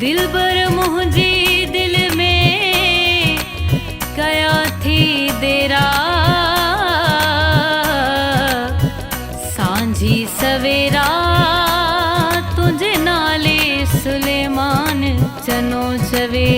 दिलबर मुझी दिल में कया थी देरा सांझी सवेरा तुझे नाले सुलेमान चनो चवे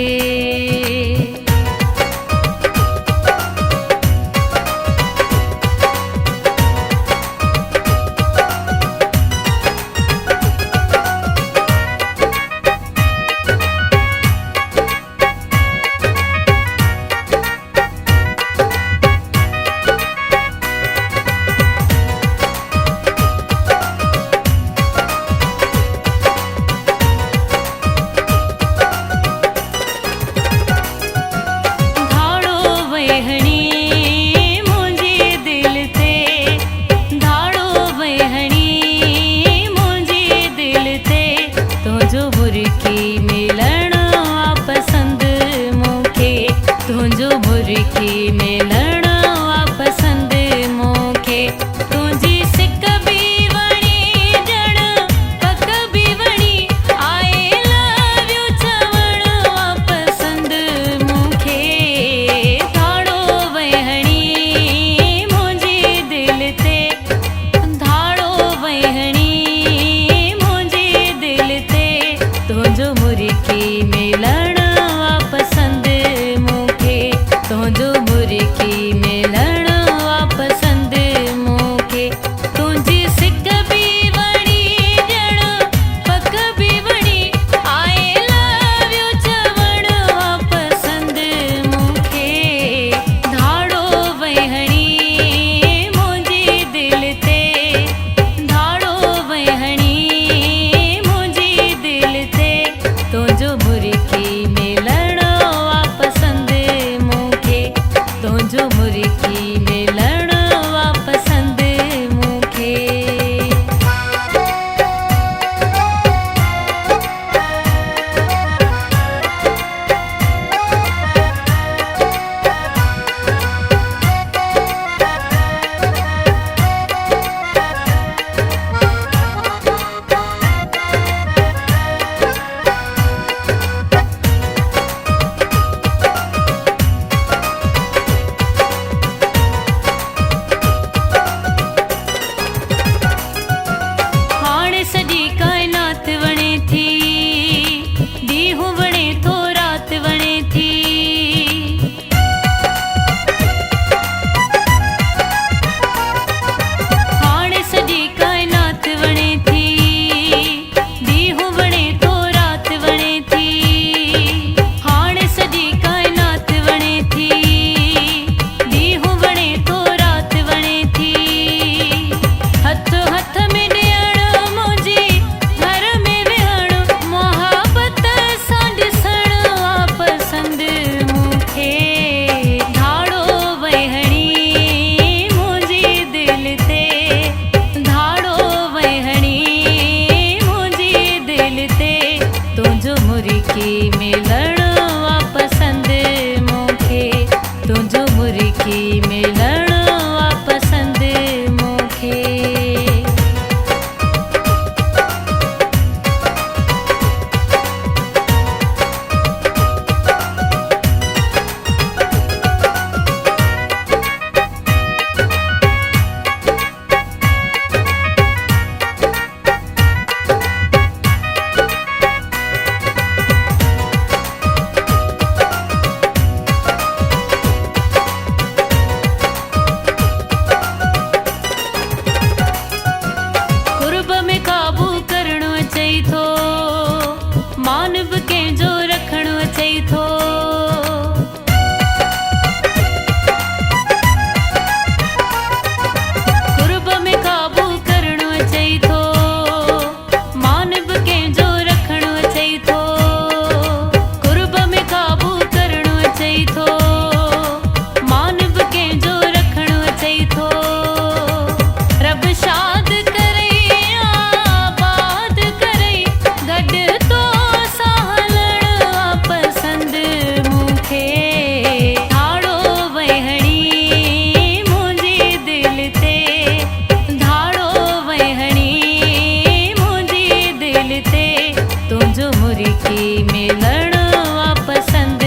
मिलण वा पसंद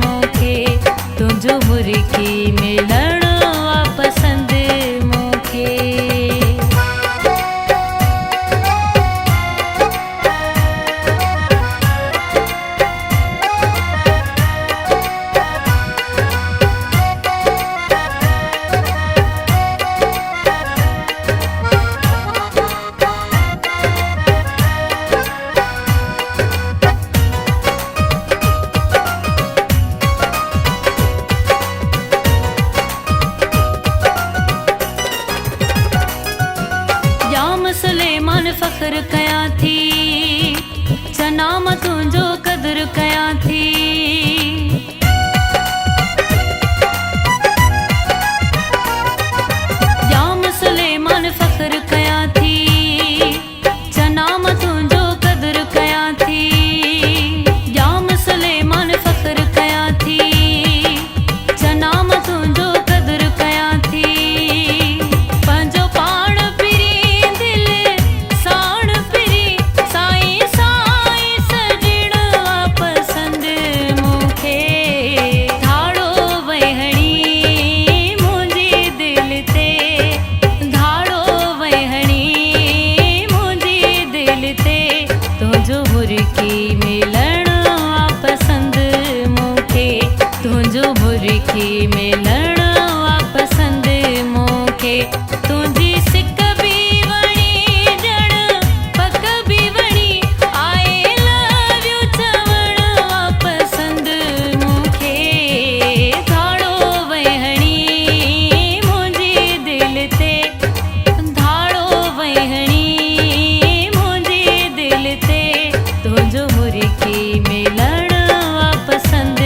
मूंखे, तुंहिंजो मुर्गी मिलण वा पसंद मूंखे। सुलेमान फ़ख्र कयां थी, चना मां तुंहिंजो क़दुरु कयां थी। जाम सुलेमान फ़ख्र कयां थी, चना मां तुंहिंजो क़दुरु कयां थी। जाम सुलेमान फ़ख्र कयां थी, चना मां तुंहिंजो क़दुरु कयां थी। पंहिंजो पाण मुर्गी मिलण वा पसंद मूंखे, तुंहिंजो मुर्गी मिलण वा पसंद मूंखे। तुंहिंजी सिक बि वणी ॼण पक बि वणी, आई लव यू चवण वा पसंद मूंखे। धाड़ो वहणी मुंहिंजी दिलि ते, धाड़ो वहणी मुंहिंजी दिलि ते, तुंहिंजो मुर्गी मिलण वा पसंद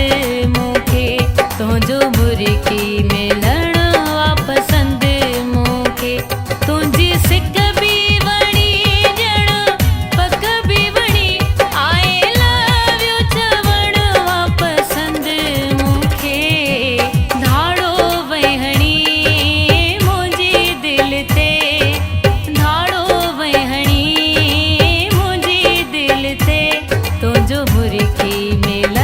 मूंखे, तुंहिंजो मुर्गी मिलण वा पसंद मूंखे। तुंहिंजी सिक बि वणी ॼण पक बि वणी, आई लव यू चवण वा पसंद मूंखे। धाड़ो वहणी मुंहिंजी दिलि ते, धाड़ो वहणी मुंहिंजी दिलि ते, तुंहिंजो मुर्गी मिलण